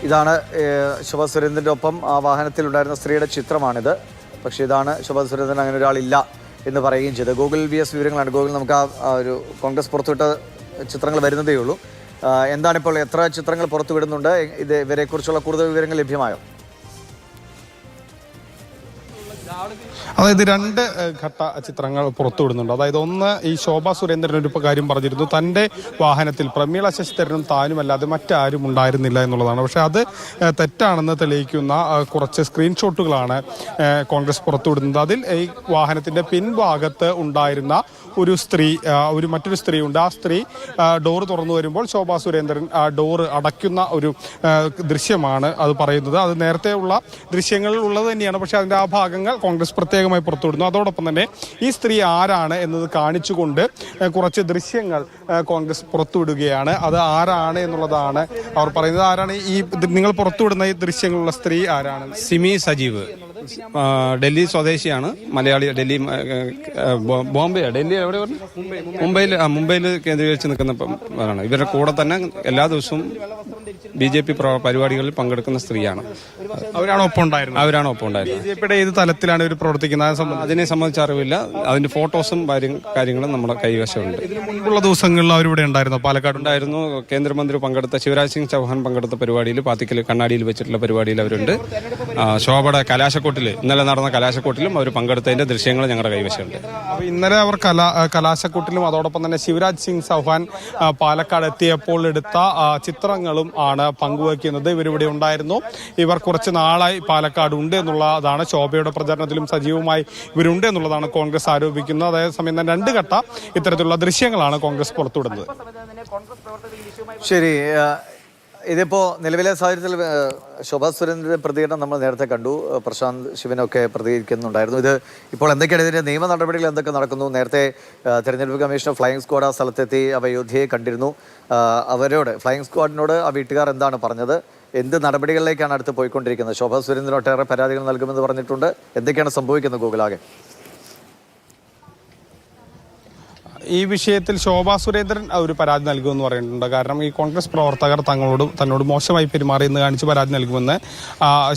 ഇതാണ് ശോഭാ സുരേന്ദ്രൻ്റെ ഒപ്പം ആ വാഹനത്തിലുണ്ടായിരുന്ന സ്ത്രീയുടെ ചിത്രമാണിത്. പക്ഷേ ഇതാണ് ശോഭാ സുരേന്ദ്രൻ അങ്ങനെ ഒരാളില്ല എന്ന് പറയുകയും ചെയ്ത് ഗൂഗിൾ VS വിവരങ്ങളാണ്. ഗൂഗിൾ നമുക്ക് ആ ഒരു കോൺഗ്രസ് പുറത്തുവിട്ട ചിത്രങ്ങൾ വരുന്നതേ ഉള്ളൂ. എന്താണിപ്പോൾ എത്ര ചിത്രങ്ങൾ പുറത്തുവിടുന്നുണ്ട്? ഇവരെക്കുറിച്ചുള്ള കൂടുതൽ വിവരങ്ങൾ ലഭ്യമായോ? അതായത് രണ്ട് ഘട്ട ചിത്രങ്ങൾ പുറത്തുവിടുന്നുണ്ട്. അതായത് ഒന്ന്, ഈ ശോഭാ സുരേന്ദ്രൻ ഒരു കാര്യം പറഞ്ഞിരുന്നു, തൻ്റെ വാഹനത്തിൽ പ്രമീള ശശിധരനും താനുമല്ലാതെ മറ്റാരും ഉണ്ടായിരുന്നില്ല എന്നുള്ളതാണ്. പക്ഷേ അത് തെറ്റാണെന്ന് തെളിയിക്കുന്ന കുറച്ച് സ്ക്രീൻഷോട്ടുകളാണ് കോൺഗ്രസ് പുറത്തുവിടുന്നത്. അതിൽ ഈ വാഹനത്തിൻ്റെ പിൻഭാഗത്ത് ഉണ്ടായിരുന്ന ഒരു സ്ത്രീ, മറ്റൊരു സ്ത്രീ ഉണ്ട്. ആ സ്ത്രീ ഡോറ് തുറന്നു വരുമ്പോൾ ശോഭാ സുരേന്ദ്രൻ ഡോറ് അടയ്ക്കുന്ന ഒരു ദൃശ്യമാണ് അത് പറയുന്നത്. അത് നേരത്തെ ഉള്ള ദൃശ്യങ്ങളിൽ ഉള്ളത് തന്നെയാണ്. പക്ഷേ അതിൻ്റെ ആ ഭാഗങ്ങൾ കോൺഗ്രസ് പ്രത്യേകമായി പുറത്തുവിടുന്നു. അതോടൊപ്പം തന്നെ ഈ സ്ത്രീ ആരാണ് എന്നത് കാണിച്ചുകൊണ്ട് കുറച്ച് ദൃശ്യങ്ങൾ കോൺഗ്രസ് പുറത്തുവിടുകയാണ്. അത് ആരാണ് എന്നുള്ളതാണ് അവർ പറയുന്നത്. ആരാണ് ഈ നിങ്ങൾ പുറത്തുവിടുന്ന ഈ ദൃശ്യങ്ങളുള്ള സ്ത്രീ ആരാണ്? സിമി സജീവ്, ഡൽഹി സ്വദേശിയാണ്, മലയാളി. ഡൽഹി, ബോംബെ, ഡൽഹി എവിടെ പറഞ്ഞു? മുംബൈയിൽ കേന്ദ്രീകരിച്ച് നിൽക്കുന്നവരാണ്. ഇവരുടെ കൂടെ തന്നെ എല്ലാ ദിവസവും BJP പരിപാടികളിൽ പങ്കെടുക്കുന്ന സ്ത്രീയാണ്. അവരാണ് ഒപ്പം ഉണ്ടായിരുന്നത്. BJPയുടെ ഏത് തലത്തിലാണ് ഇവർ പ്രവർത്തിക്കുന്നത് അതിനെ സംബന്ധിച്ച് അറിവില്ല. അതിന്റെ ഫോട്ടോസും കാര്യങ്ങളും നമ്മുടെ കൈവശമുണ്ട്. ഇതിനു മുൻപുള്ള ദിവസങ്ങളിൽ അവരിവിടെ ഉണ്ടായിരുന്നു, പാലക്കാട് ഉണ്ടായിരുന്നു. കേന്ദ്രമന്ത്രി പങ്കെടുത്ത, ശിവരാജ് സിംഗ് ചൗഹാൻ പങ്കെടുത്ത പരിപാടിയിൽ, പാത്തിക്കൽ കണ്ണാടിയിൽ വെച്ചിട്ടുള്ള പരിപാടിയിൽ അവരുണ്ട്. ശോഭയുടെ കലാശക്കൊട്ടിൽ, ഇന്നലെ നടന്ന കലാശക്കൊട്ടിലും അവർ പങ്കെടുത്തതിന്റെ ദൃശ്യങ്ങൾ ഞങ്ങളുടെ കൈവശമുണ്ട്. അപ്പോൾ ഇന്നലെ അവർ കലാശക്കൊട്ടിലും അതോടൊപ്പം തന്നെ ശിവരാജ് സിംഗ് ചൗഹാൻ പാലക്കാട് എത്തിയപ്പോൾ എടുത്ത ചിത്രങ്ങളും ആണ് പങ്കുവയ്ക്കുന്നത്. ഇവരിവിടെ ഉണ്ടായിരുന്നു, ഇവർ കുറച്ച് നാളായി പാലക്കാട് ഉണ്ട് എന്നുള്ളതാണ്. ശോഭയുടെ പ്രചരണത്തിലും സജീവമായി ഇവരുണ്ട് എന്നുള്ളതാണ് കോൺഗ്രസ് ആരോപിക്കുന്നത്. അതേസമയം തന്നെ രണ്ട് ഘട്ട ഇത്തരത്തിലുള്ള ദൃശ്യങ്ങളാണ് കോൺഗ്രസ് പുറത്തുവിടുന്നത്. ശരി, ഇതിപ്പോൾ നിലവിലെ സാഹചര്യത്തിൽ ശോഭാ സുരേന്ദ്രൻ്റെ പ്രതികരണം നമ്മൾ നേരത്തെ കണ്ടു. പ്രശാന്ത് ശിവനൊക്കെ പ്രതികരിക്കുന്നുണ്ടായിരുന്നു. ഇത് ഇപ്പോൾ എന്തൊക്കെയാണ് ഇതിൻ്റെ നിയമ നടപടികൾ എന്തൊക്കെ നടക്കുന്നു? നേരത്തെ തെരഞ്ഞെടുപ്പ് കമ്മീഷണർ ഫ്ലൈയിങ് സ്ക്വാഡ് ആ സ്ഥലത്തെത്തി അയോധ്യയെ കണ്ടിരുന്നു. അവരോട്, ഫ്ലൈയിങ് സ്ക്വാഡിനോട് ആ വീട്ടുകാർ എന്താണ് പറഞ്ഞത്? എന്ത് നടപടികളിലേക്കാണ് അടുത്ത് പോയിക്കൊണ്ടിരിക്കുന്നത്? ശോഭാ സുരേന്ദ്രൻ ഒട്ടേറെ പരാതികൾ നൽകുമെന്ന് പറഞ്ഞിട്ടുണ്ട്. എന്തൊക്കെയാണ് സംഭവിക്കുന്നത് ഗൂഗിളാകെ? ഈ വിഷയത്തിൽ ശോഭാ സുരേന്ദ്രൻ ഒരു പരാതി നൽകുമെന്ന് പറയുന്നുണ്ട്. കാരണം ഈ കോൺഗ്രസ് പ്രവർത്തകർ തന്നോട് മോശമായി പെരുമാറിയെന്ന് കാണിച്ച് പരാതി നൽകുമെന്ന്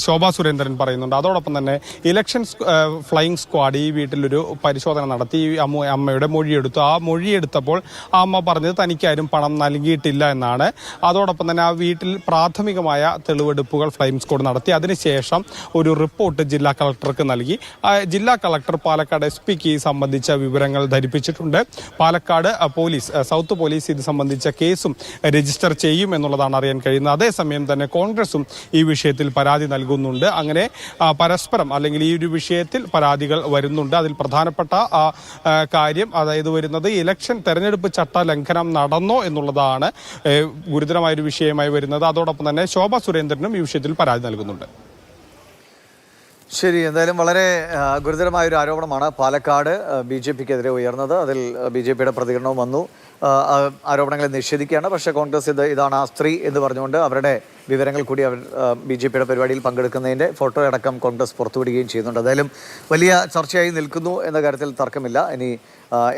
ശോഭാ സുരേന്ദ്രൻ പറയുന്നുണ്ട്. അതോടൊപ്പം തന്നെ ഇലക്ഷൻ ഫ്ലൈയിങ് സ്ക്വാഡ് ഈ വീട്ടിലൊരു പരിശോധന നടത്തി അമ്മയുടെ മൊഴിയെടുത്തു. ആ മൊഴിയെടുത്തപ്പോൾ ആ അമ്മ പറഞ്ഞത് തനിക്കാരും പണം നൽകിയിട്ടില്ല എന്നാണ്. അതോടൊപ്പം തന്നെ ആ വീട്ടിൽ പ്രാഥമികമായ തെളിവെടുപ്പുകൾ ഫ്ലൈയിങ് സ്ക്വാഡ് നടത്തി. അതിനുശേഷം ഒരു റിപ്പോർട്ട് ജില്ലാ കളക്ടർക്ക് നൽകി. ജില്ലാ കളക്ടർ പാലക്കാട് SP-ക്ക് സംബന്ധിച്ച വിവരങ്ങൾ ധരിപ്പിച്ചിട്ടുണ്ട്. പാലക്കാട് സൗത്ത് പോലീസ് ഇത് സംബന്ധിച്ച കേസും രജിസ്റ്റർ ചെയ്യും എന്നുള്ളതാണ് അറിയാൻ കഴിയുന്നത്. അതേസമയം തന്നെ കോൺഗ്രസും ഈ വിഷയത്തിൽ പരാതി നൽകുന്നുണ്ട്. അങ്ങനെ പരസ്പരം, അല്ലെങ്കിൽ ഈ ഒരു വിഷയത്തിൽ പരാതികൾ വരുന്നുണ്ട്. അതിൽ പ്രധാനപ്പെട്ട കാര്യം അതായത് വരുന്നത് ഇലക്ഷൻ തെരഞ്ഞെടുപ്പ് ചട്ട ലംഘനം നടന്നോ എന്നുള്ളതാണ് ഗുരുതരമായൊരു വിഷയമായി വരുന്നത്. അതോടൊപ്പം തന്നെ ശോഭാ സുരേന്ദ്രനും ഈ വിഷയത്തിൽ പരാതി നൽകുന്നുണ്ട്. ശരി, എന്തായാലും വളരെ ഗുരുതരമായൊരു ആരോപണമാണ് പാലക്കാട് BJPക്കെതിരെ ഉയർന്നത്. അതിൽ BJPയുടെ പ്രതികരണവും വന്നു. ആരോപണങ്ങളെ നിഷേധിക്കുകയാണ്. പക്ഷേ കോൺഗ്രസ് ഇതാണ് ആ സ്ത്രീ എന്ന് പറഞ്ഞുകൊണ്ട് അവരുടെ വിവരങ്ങൾ കൂടി അവർ BJPയുടെ പരിപാടിയിൽ പങ്കെടുക്കുന്നതിൻ്റെ ഫോട്ടോ അടക്കം കോൺഗ്രസ് പുറത്തുവിടുകയും ചെയ്യുന്നുണ്ട്. എന്തായാലും വലിയ ചർച്ചയായി നിൽക്കുന്നു എന്ന കാര്യത്തിൽ തർക്കമില്ല. ഇനി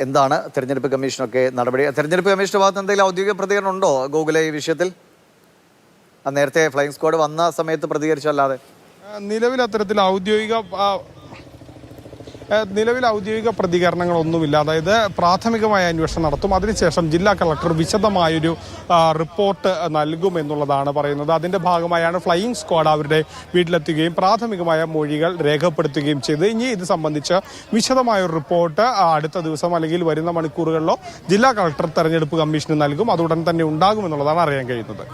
എന്താണ് തെരഞ്ഞെടുപ്പ് കമ്മീഷനൊക്കെ നടപടി? തെരഞ്ഞെടുപ്പ് കമ്മീഷന്റെ ഭാഗത്ത് എന്തെങ്കിലും ഔദ്യോഗിക പ്രതികരണം ഉണ്ടോ ഗൂഗിളെ ഈ വിഷയത്തിൽ? നേരത്തെ ഫ്ലൈയിങ് സ്ക്വാഡ് വന്ന സമയത്ത് പ്രതികരിച്ചല്ലാതെ നിലവിൽ അത്തരത്തിൽ ഔദ്യോഗിക പ്രതികരണങ്ങളൊന്നുമില്ല. അതായത് പ്രാഥമികമായ അന്വേഷണം നടത്തും. അതിനുശേഷം ജില്ലാ കളക്ടർ വിശദമായൊരു റിപ്പോർട്ട് നൽകുമെന്നുള്ളതാണ് പറയുന്നത്. അതിൻ്റെ ഭാഗമായാണ് ഫ്ലൈയിങ് സ്ക്വാഡ് അവരുടെ വീട്ടിലെത്തുകയും പ്രാഥമികമായ മൊഴികൾ രേഖപ്പെടുത്തുകയും ചെയ്ത്. ഇനി ഇത് സംബന്ധിച്ച് വിശദമായൊരു റിപ്പോർട്ട് അടുത്ത ദിവസം അല്ലെങ്കിൽ വരുന്ന മണിക്കൂറുകളിലോ ജില്ലാ കളക്ടർ തെരഞ്ഞെടുപ്പ് കമ്മീഷന് നൽകും. അതുടൻ തന്നെ ഉണ്ടാകുമെന്നുള്ളതാണ് അറിയാൻ കഴിയുന്നത്.